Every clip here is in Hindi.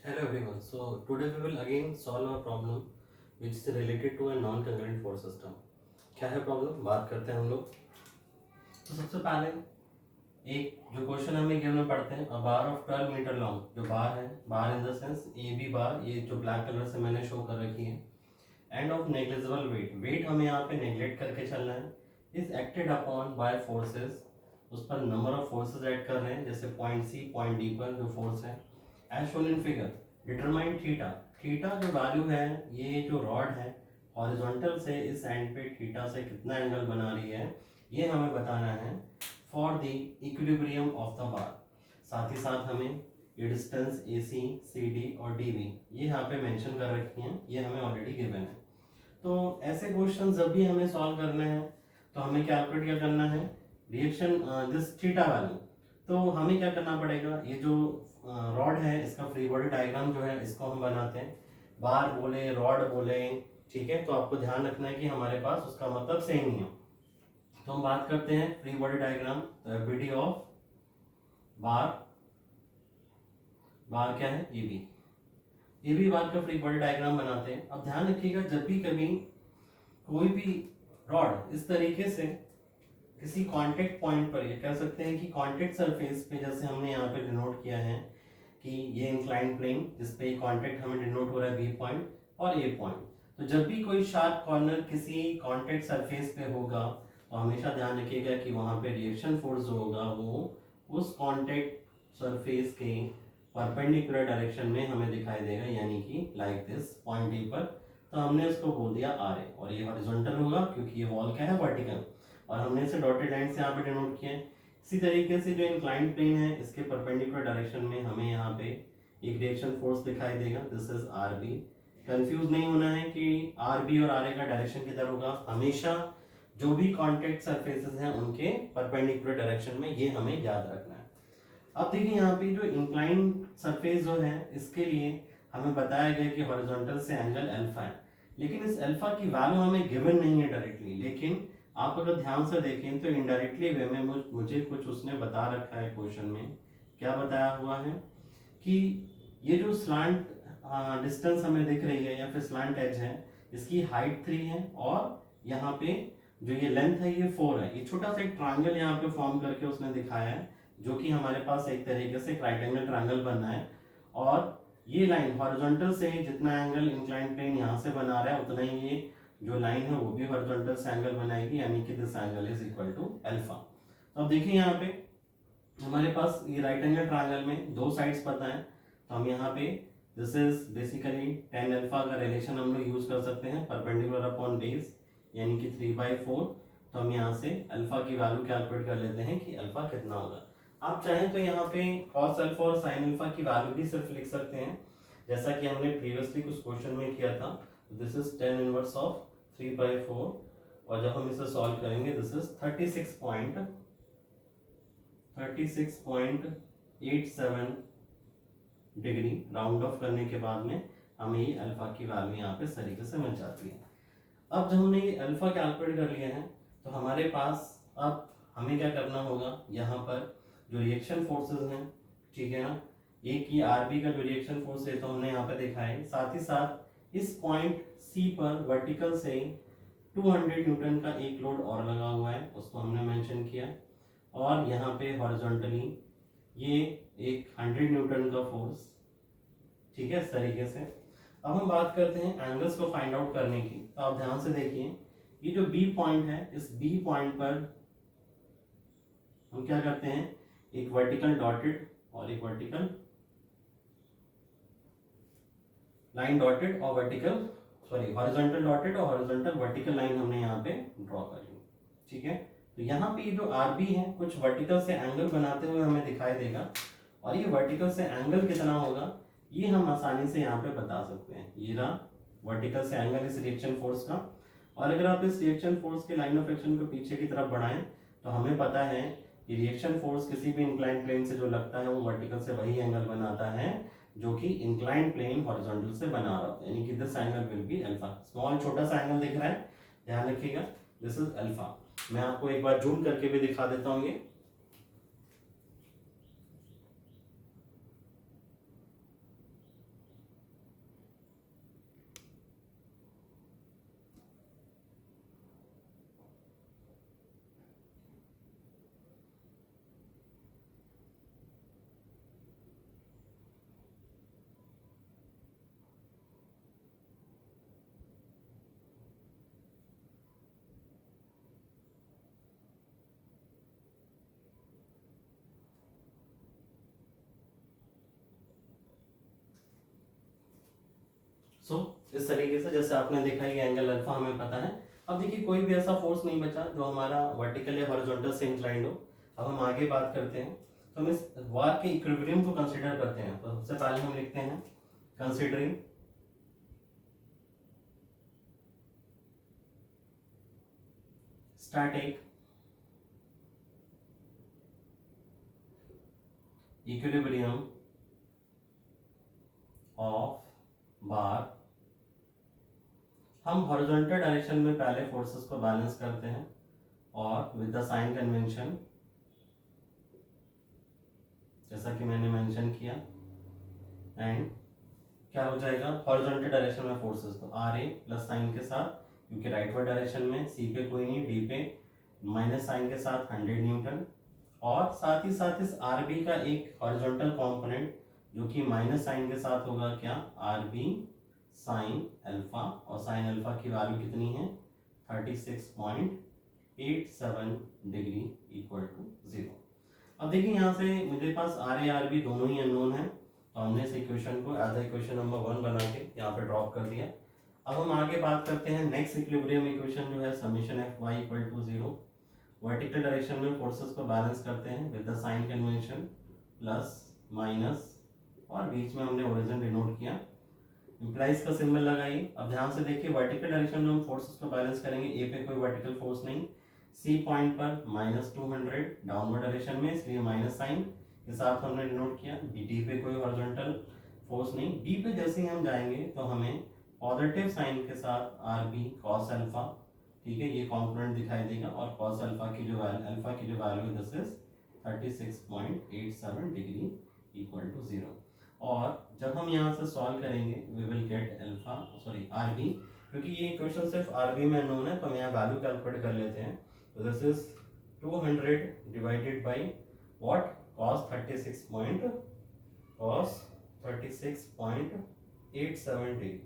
Hello everyone. So today we will again solve a problem which is related to a non-congruent force system. क्या है प्रॉब्लम, बात करते हैं हम लोग। तो सबसे पहले एक जो क्वेश्चन हमें गिवन में पढ़ते हैं, a bar of 12 metre long, जो बार है, bar in the sense A B bar, ये जो ब्लैक कलर से मैंने शो कर रखी है, and of negligible weight, weight हमें यहाँ पे नेग्लेक्ट करके चलना है, is acted upon by forces, उस पर नंबर ऑफ फोर्सेस ऐड कर रहे हैं, जैसे पॉइंट सी पॉइंट डी पर जो फोर्स है, as shown in figure. Determine theta, theta जो वैल्यू है, ये जो रॉड है हॉरिजॉन्टल से इस एंड पे थीटा से कितना एंगल बना रही है, ये हमें बताना है for the equilibrium of the bar. साथ ही साथ हमें ये डिस्टेंस ए सी सी डी और डी वी ये यहाँ पे मेंशन कर रखी हैं, ये हमें ऑलरेडी गिवन है। तो ऐसे क्वेश्चन जब भी हमें सॉल्व करने हैं तो हमें कैलकुलेट क्या करना है, रिएक्शन दिस थीटा वैल्यू। तो हमें क्या करना पड़ेगा, ये जो रॉड है इसका फ्री बॉडी डायग्राम जो है इसको हम बनाते हैं, बार बोले रॉड बोले, ठीक है। तो आपको ध्यान रखना है कि हमारे पास उसका मतलब सेम ही है। तो हम बात करते हैं फ्री बॉडी डायग्राम, तो एफबीडी ऑफ बार, बार क्या है ए बी बार का फ्री बॉडी डायग्राम बनाते हैं। अब ध्यान रखिएगा, जब भी कभी कोई भी रॉड इस तरीके से किसी कांटेक्ट पॉइंट पर, ये कह सकते हैं कि कांटेक्ट सरफेस पे, जैसे हमने यहाँ पे डिनोट किया है कि ये इंक्लाइन प्लेन जिस पे कांटेक्ट हमें डिनोट हो रहा है बी पॉइंट और ए पॉइंट, तो जब भी कोई शार्प कॉर्नर किसी कांटेक्ट सरफेस पे होगा तो हमेशा ध्यान रखिएगा कि वहाँ पे रिएक्शन फोर्स जो होगा वो उस कांटेक्ट सरफेस के परपेंडिकुलर डायरेक्शन में हमें दिखाई देगा, यानी कि लाइक दिस पॉइंट डी पर। तो हमने इसको बोल दिया आर ए, और ये हॉरिजॉन्टल होगा क्योंकि ये वॉल क्या है, वर्टिकल, और हमने इसे डॉटेड लाइन से यहाँ पे डिनोट किया है। इसी तरीके से जो इंक्लाइंड प्लेन है इसके परपेंडिकुलर डायरेक्शन में हमें यहाँ पे एक रिएक्शन फोर्स दिखाई देगा, this is R B. Confuse नहीं होना है कि आर बी और आर ए का डायरेक्शन किधर होगा, हमेशा जो भी कॉन्टेक्ट सरफेसेस हैं उनके परपेंडिकुलर डायरेक्शन में, ये हमें याद रखना है। अब देखिए यहाँ पे जो इंक्लाइन सरफेस जो है इसके लिए हमें बताया गया कि हॉरिजॉन्टल से एंगल अल्फा है, लेकिन इस अल्फा की वैल्यू हमें गिवन नहीं है डायरेक्टली, लेकिन आप अगर ध्यान से देखें तो इनडायरेक्टली वे में मुझे कुछ उसने बता रखा है क्वेश्चन में। क्या बताया हुआ है कि ये जो स्लांट डिस्टेंस हमें दिख रही है या फिर स्लांट एज है, इसकी हाइट 3 है और यहाँ पे जो ये लेंथ है ये 4 है। ये छोटा सा एक ट्रायंगल यहाँ पे फॉर्म करके उसने दिखाया है, जो कि हमारे पास एक तरीके से राइट एंगल ट्रायंगल बनना है, और ये लाइन हॉरिजॉन्टल से जितना एंगल इंक्लाइन प्लेन यहाँ से बना रहा है उतना ही ये जो लाइन है वो भी हॉरिजॉन्टल से एंगल बनाएगी, यानी कि this angle is equal to alpha. तो अब देखिए यहाँ पे हमारे पास ये राइट एंगल ट्रायंगल में दो साइड्स पता है, तो हम यहाँ पे this is basically tan alpha का रिलेशन हम लोग यूज कर सकते हैं, परपेंडिकुलर अपॉन बेस यानी कि 3/4। तो हम यहाँ से अल्फा की वैल्यू कैलकुलेट कर लेते हैं कि अल्फा कितना होगा। आप चाहें तो यहाँ पे cos अल्फा और sin अल्फा की वैल्यू भी सिर्फ लिख सकते हैं, जैसा कि हमने प्रीवियसली कुछ क्वेश्चन में किया था। This is tan inverse of 3/4, और जब हम इसे सॉल्व करेंगे this is 36.87 degree, round of करने के बाद में हमें ये अल्फा की वैल्यू यहाँ पे इस तरीके से मिल जाती है। अब जब हमने ये अल्फा कैलकुलेट कर लिया है तो हमारे पास अब हमें क्या करना होगा, यहाँ पर जो रिएक्शन फोर्सेस हैं, ठीक है ना, एक ये आरबी का जो रिएक्शन फोर्स है तो हमने यहाँ पे देखा है, साथ ही साथ इस पॉइंट सी पर वर्टिकल से 200 न्यूटन का एक लोड और लगा हुआ है, उसको हमने मेंशन किया, और यहाँ पे हॉरिजॉन्टली ये एक 100 न्यूटन का फोर्स, ठीक है, इस तरीके से। अब हम बात करते हैं एंगल्स को फाइंड आउट करने की। तो आप ध्यान से देखिए, ये जो बी पॉइंट है, इस बी पॉइंट पर हम क्या करते हैं, एक वर्टिकल डॉटेड और एक वर्टिकल लाइन डॉटेड और वर्टिकल हॉरिजॉन्टल डॉटेड और हॉरिजॉन्टल वर्टिकल लाइन हमने यहाँ पे ड्रॉ करी, ठीक है। तो यहाँ पे जो आरबी है कुछ वर्टिकल से एंगल बनाते हुए हमें दिखाई देगा, और ये वर्टिकल से एंगल कितना होगा ये हम आसानी से यहाँ पे बता सकते हैं। ये रहा वर्टिकल से एंगल इस रिएक्शन फोर्स का, और अगर आप इस रिएक्शन फोर्स के लाइन ऑफ एक्शन को पीछे की तरफ बढ़ाएं तो हमें पता है कि रिएक्शन फोर्स किसी भी इंक्लाइन प्लेन से जो लगता है वो वर्टिकल से वही एंगल बनाता है जो कि इंक्लाइन प्लेन हॉरिजॉन्टल से बना रहा होता है, यानी कि this angle will be alpha. Small छोटा सा एंगल दिख रहा है, ध्यान रखिएगा, दिस इज अल्फा। मैं आपको एक बार जूम करके भी दिखा देता हूँ। ये सो इस तरीके से जैसे आपने देखा ये एंगल अल्फा हमें पता है। अब देखिए कोई भी ऐसा फोर्स नहीं बचा जो हमारा वर्टिकल या हॉरिजॉन्टल से इंक्लाइंड हो। अब हम आगे बात करते हैं, तो हम इस वार के इक्विलिब्रियम को कंसीडर करते हैं। तो सबसे पहले हम लिखते हैं कंसीडरिंग स्टैटिक इक्विलिब्रियम ऑफ बार। हम हॉरिजॉन्टल डायरेक्शन में पहले फोर्सेस को बैलेंस करते हैं और विद द साइन कन्वेंशन, जैसा कि मैंने मेंशन किया, एंड क्या हो जाएगा हॉरिजॉन्टल डायरेक्शन में फोर्सेस तो आर ए प्लस साइन के साथ, क्योंकि राइटवर्ड डायरेक्शन में सी पे कोई नहीं, डी पे माइनस साइन के साथ 100 न्यूटन, और साथ ही साथ इस आर बी का एक हॉरिजॉन्टल कंपोनेंट जो कि माइनस साइन के साथ होगा क्या, आर बी साइन अल्फा, और साइन अल्फा की वैल्यू कितनी है 36.87 डिग्री इक्वल टू 0। अब देखिए यहाँ से मेरे पास आर ए आर बी दोनों ही अननोन है, तो हमने इस इक्वेशन को एज इक्वेशन नंबर 1 बना के यहाँ पे ड्रॉप कर दिया। अब हम आगे बात करते हैं नेक्स्ट इक्विलिब्रियम इक्वेशन जो है summation F Y equal to 0। Vertical direction में फोर्सेस को बैलेंस करते हैं with the sign convention plus minus, और बीच में हमने ओरिजिन डिनोट किया, इंप्लाइज का सिंबल लगाइए। अब ध्यान से देखिए वर्टिकल डायरेक्शन में हम फोर्सेस को बैलेंस करेंगे, ए पे कोई वर्टिकल फोर्स नहीं, सी पॉइंट पर -200 डाउनवर्ड डायरेक्शन में, इसलिए माइनस साइन के साथ हमने डिनोट किया। डी पे कोई हॉरिजॉन्टल फोर्स नहीं, डी पे जैसे ही हम जाएंगे तो हमें पॉजिटिव साइन के साथ आर बी कॉस अल्फा, ठीक है, ये कंपोनेंट दिखाई देगा, और कॉस अल्फा की जो वैल्यू, अल्फा की जो value this is 36.87 degree equal to 0। और जब हम यहाँ से सॉल्व करेंगे we will get alpha sorry R B, क्योंकि ये इक्वेशन सिर्फ आर बी में नोन है तो हम यहाँ वैल्यू कैलकुलेट कर लेते हैं। तो this is 200 divided by what, cos 36.87 degree,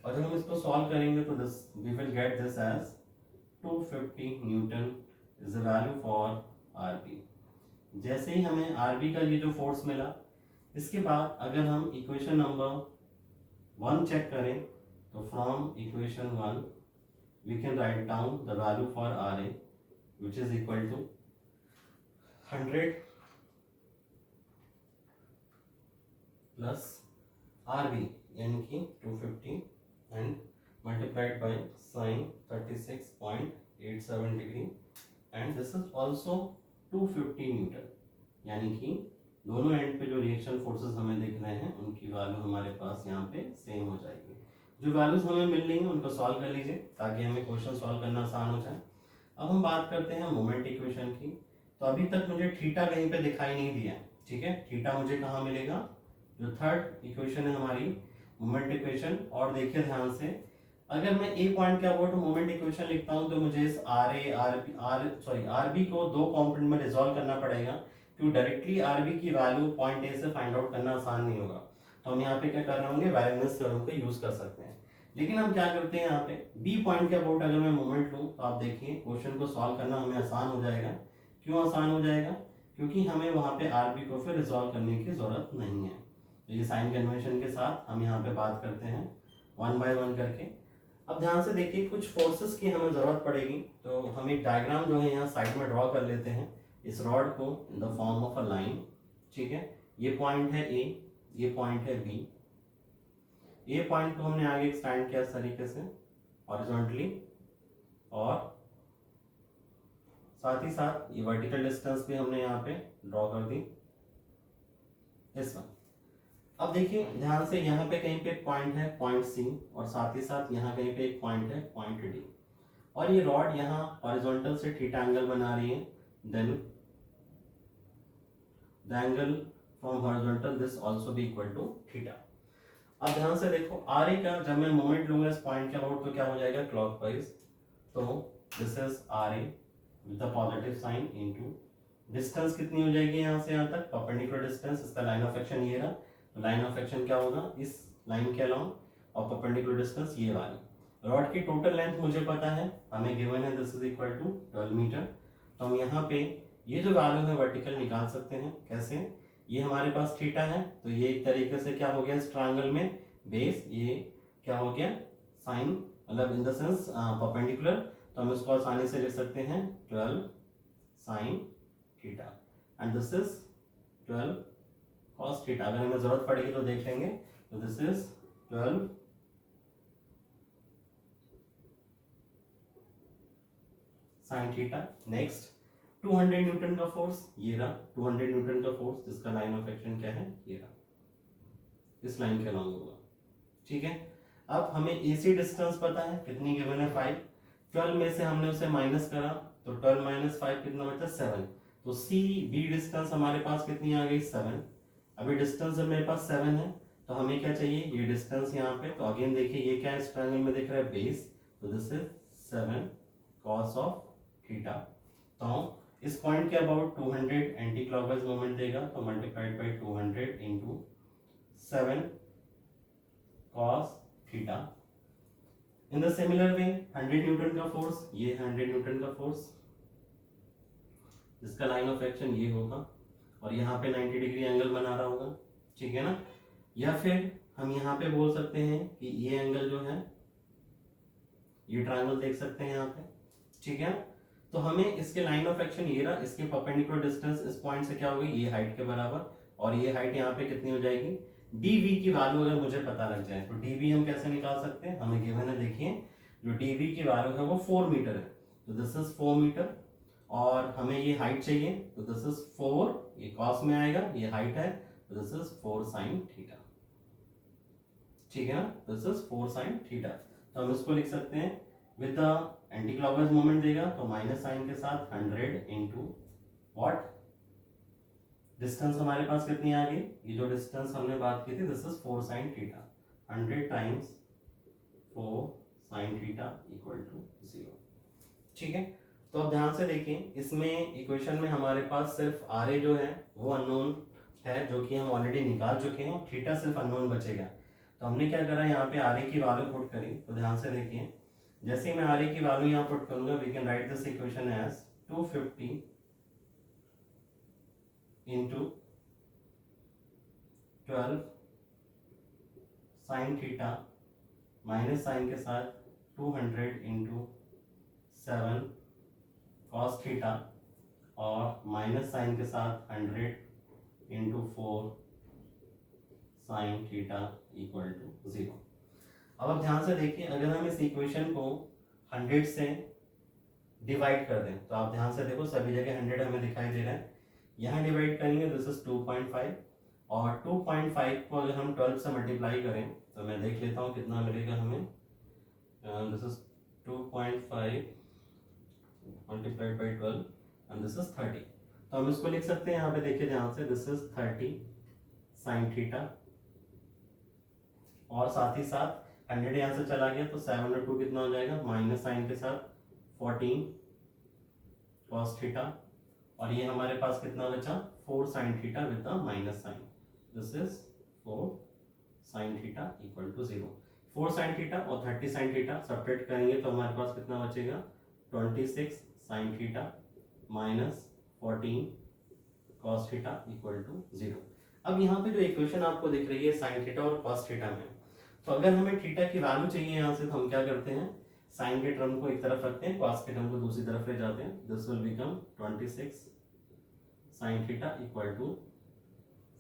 और जब हम इसको सॉल्व करेंगे तो this we will get this as 250 newton is the value for R B. जैसे ही हमें आरबी का ये जो फोर्स मिला, इसके बाद अगर हम इक्वेशन नंबर 1 चेक करें तो from equation 1 we can write down the value for R A which is equal to 100 plus R B यानी कि 250 and multiplied by sine 36.87 degree, and this is also 250 newton, यानी कि दोनों एंड पे जो रिएक्शन फोर्सेस हमें दिख रहे हैं उनकी वैल्यू हमारे पास यहाँ पे सेम हो जाएगी। जो वैल्यूज हमें मिल रही हैं उनको सॉल्व कर लीजिए ताकि हमें क्वेश्चन सॉल्व करना आसान हो जाए। अब हम बात करते हैं मोमेंट इक्वेशन की। तो अभी तक मुझे थीटा कहीं पे दिखाई नहीं दिया, ठीक है, थीटा मुझे कहाँ मिलेगा, जो थर्ड इक्वेशन है हमारी मोमेंट इक्वेशन। और देखिए ध्यान से, अगर मैं ए पॉइंट के अबाउट मोमेंट इक्वेशन लिखता हूँ तो मुझे इस आर बी को दो कॉम्पोनेंट में रिजॉल्व करना पड़ेगा, क्योंकि डायरेक्टली आर बी की वैल्यू पॉइंट ए से फाइंड आउट करना आसान नहीं होगा। तो हम यहाँ पे क्या कर रहे होंगे, वैलेंस थ्योरम को यूज कर सकते हैं। लेकिन हम क्या करते हैं यहाँ पे बी पॉइंट के अबाउट अगर मैं मोमेंट लूँ तो आप देखिए क्वेश्चन को सॉल्व करना हमें आसान हो जाएगा। क्यों आसान हो जाएगा, क्योंकि हमें वहाँ पे आर बी को फिर रिजॉल्व करने की जरूरत नहीं है। तो ये साइन कन्वेंशन के साथ हम यहाँ पे बात करते हैं 1 बाय 1 करके। अब ध्यान से देखिए कुछ फोर्सेस की हमें जरूरत पड़ेगी, तो हम एक डायग्राम जो है यहाँ साइड में ड्रॉ कर लेते हैं इस रॉड को in the form of a line, ठीक है। ये पॉइंट है ए, ये पॉइंट है बी। ये पॉइंट को हमने आगे एक्सटेंड किया इस तरीके से हॉरिजॉन्टली, और साथ ही साथ ये वर्टिकल डिस्टेंस भी हमने यहाँ पे ड्रॉ कर दी इस वन। अब देखिए ध्यान से, यहाँ पे कहीं पे एक पॉइंट है पॉइंट सी, और साथ ही साथ यहाँ कहीं पे एक पॉइंट है पॉइंट डी, और ये रॉड यहाँ हॉरिजॉन्टल से थीटा एंगल बना रही है, then the angle from horizontal this also be equal to theta. अब ध्यान से देखो आर ए का जब मैं मोमेंट लूंगा इस पॉइंट के अबाउट तो क्या हो जाएगा क्लॉकवाइज, तो this is R A with the positive sign into distance कितनी हो जाएगी यहाँ से यहाँ तक, परपेंडिकुलर डिस्टेंस, इसका लाइन ऑफ एक्शन ये रहा, तो लाइन ऑफ एक्शन क्या होगा इस लाइन के अलाउंग, और परपेंडिकुलर डिस्टेंस ये वाली। रॉड की टोटल लेंथ मुझे पता है, हमें गिवन है this is equal to 12 metre. तो हम यहाँ पे ये जो वैल्यू है वर्टिकल निकाल सकते हैं। कैसे, ये हमारे पास थीटा है तो ये एक तरीके से क्या हो गया इस ट्रायंगल में बेस, ये क्या हो गया, साइन मतलब इन द सेंस परपेंडिकुलर, तो हम इसको आसानी से लिख सकते हैं 12 sine theta and this is 12 cos theta. अगर हमें जरूरत पड़ेगी तो देख लेंगे। तो this is 12 sine theta. Next 200 Newton का फोर्स, ये रहा 200 न्यूटन का फोर्स, जिसका लाइन ऑफ एक्शन क्या है, ये रहा, इस लाइन के अलॉन्ग होगा। ठीक है, अब हमें एसी डिस्टेंस पता है, कितनी गिवन है 5। 12 में से हमने उसे माइनस करा तो 12 माइनस 5 कितना बचा 7। तो सी बी डिस्टेंस हमारे पास कितनी आ गई 7। अभी डिस्टेंस जब मेरे पास 7 है तो हमें क्या चाहिए, ये डिस्टेंस यहाँ पे। तो अगेन देखिए ये क्या है, इस ट्रायंगल में दिख रहा है बेस, तो this is 7 cos of theta. तो इस पॉइंट के अबाउट 200 एंटी क्लॉकवाइज मोमेंट देगा, तो multiplied by 200 into 7 cos theta. In the similar way 100 Newton का फोर्स, ये 100 न्यूटन का फोर्स, जिसका लाइन ऑफ एक्शन ये होगा और यहाँ पे 90 डिग्री एंगल बना रहा होगा। ठीक है ना, या फिर हम यहाँ पे बोल सकते हैं कि ये एंगल जो है, ये ट्रायंगल देख सकते हैं यहाँ पे। ठीक है, तो हमें इसके लाइन ऑफ एक्शन ये रहा, इसके परपेंडिकुलर डिस्टेंस इस पॉइंट से क्या होगी, ये हाइट के बराबर, और ये हाइट यहाँ पे कितनी हो जाएगी, dv की वैल्यू अगर मुझे पता लग जाए तो dv हम कैसे निकाल सकते हैं, हमें गिवन है, देखिए जो dv की वैल्यू है वो 4 मीटर है, तो दिस इज 4 मीटर, और हमें ये हाइट चाहिए, तो दिस इज 4, ये कॉस में आएगा, ये हाइट है, तो दिस इज 4 साइन थीटा। ठीक है ना, दिस इज 4 साइन थीटा। तो हम इसको लिख सकते हैं with the anti clockwise moment देगा, तो माइनस साइन के साथ 100 इंटू व्हाट, डिस्टेंस हमारे पास कितनी आ गई, ये जो डिस्टेंस हमने बात की थी, this is 4 sine theta, 100 times 4 sine theta equal to 0। ठीक है, तो अब ध्यान से देखें, इसमें इक्वेशन में हमारे पास सिर्फ आर ए जो है वो अननोन है, जो कि हम ऑलरेडी निकाल चुके हैं, थीटा सिर्फ अननोन बचेगा। तो हमने क्या करा, यहाँ पे आर ए की वैल्यू पुट करी। तो ध्यान से देखिए, जैसे ही मैं आर ए की वैल्यू यहाँ पुट करूंगा, we can write this equation as 250 into 12 sine theta minus sine के साथ 200 इंटू 7 कॉस थीटा, और माइनस साइन के साथ 100 into 4 sine theta equal to 0। अब आप ध्यान से देखिए, अगर हम इस इक्वेशन को 100 से डिवाइड कर दें, तो आप ध्यान से देखो सभी जगह 100 हमें दिखाई दे रहा है, यहाँ डिवाइड करेंगे, दिस इज 2.5, और 2.5 को अगर हम 12 से मल्टीप्लाई करें, तो मैं देख लेता हूँ कितना मिलेगा हमें, this is 2.5 multiplied by 12 and this is 30। तो हम इसको लिख सकते हैं, यहाँ पे देखिए ध्यान से, दिस इज 30 साइन थीटा, और साथ ही साथ 100 यहाँ से चला गया, तो 7 और 2 कितना हो जाएगा, माइनस साइन के साथ 14 कॉस थीटा, और ये हमारे पास कितना बचा 4 sine theta with the minus sine, this is 4 sine theta equal to 0। 4 sine theta और 30 साइन थीटा सब्ट्रैक्ट करेंगे तो हमारे पास कितना बचेगा, 26 sine theta minus 14 cos theta equal to 0। अब यहाँ पे जो इक्वेशन आपको दिख रही है साइन थीटा और कॉस थीटा में, तो अगर हमें थीटा की वैल्यू चाहिए यहाँ से, तो हम क्या करते हैं, साइन के टर्म को एक तरफ रखते हैं, कॉस के टर्म को दूसरी तरफ ले जाते हैं, this will become 26 sine theta equal to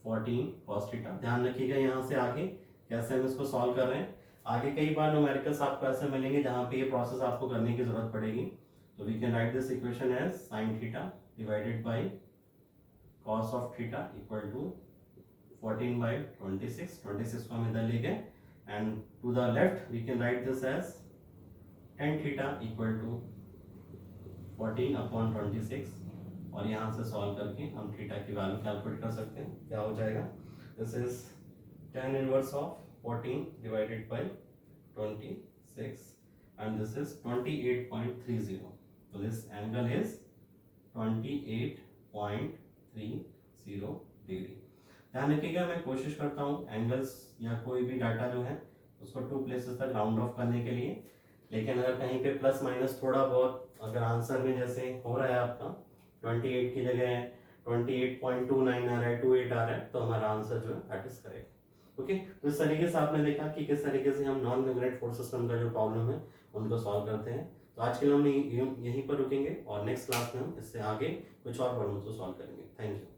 14 cos theta. ध्यान रखिएगा यहाँ से आगे कैसे हम इसको सॉल्व कर रहे हैं, आगे कई बार न्यूमेरिकल्स आपको ऐसे मिलेंगे जहाँ पे ये प्रोसेस आपको करने की जरूरत पड़ेगी। तो we can write this equation as sine theta divided by cos of theta equal to 14 by 26, 26 को हम इधर ले गए, and to the left we can write this as tan theta equal to 14 upon 26, और यहाँ से सॉल्व करके हम थीटा की वैल्यू कैलकुलेट कर सकते हैं, क्या हो जाएगा, this is tan inverse of 14 divided by 26 and this is 28.30, so this angle is 28.30 degree. ध्यान रखिएगा, मैं कोशिश करता हूँ एंगल्स या कोई भी डाटा जो है उसको 2 प्लेसेस तक राउंड ऑफ करने के लिए, लेकिन अगर कहीं पे प्लस माइनस थोड़ा बहुत अगर आंसर में जैसे हो रहा है आपका 28 की जगह 28.29 आ रहा है, 28 आ रहा है, तो हमारा आंसर जो है दैट इज करेक्ट। ओके, तो इस तरीके से आपने देखा कि किस तरीके से हम नॉन मैग्नेट फोर्स सिस्टम का जो प्रॉब्लम है उनको सॉल्व करते हैं। तो आज के लिए हम यहीं पर रुकेंगे और नेक्स्ट क्लास में हम इससे आगे कुछ और प्रॉब्लम को सॉल्व करेंगे। Thank you.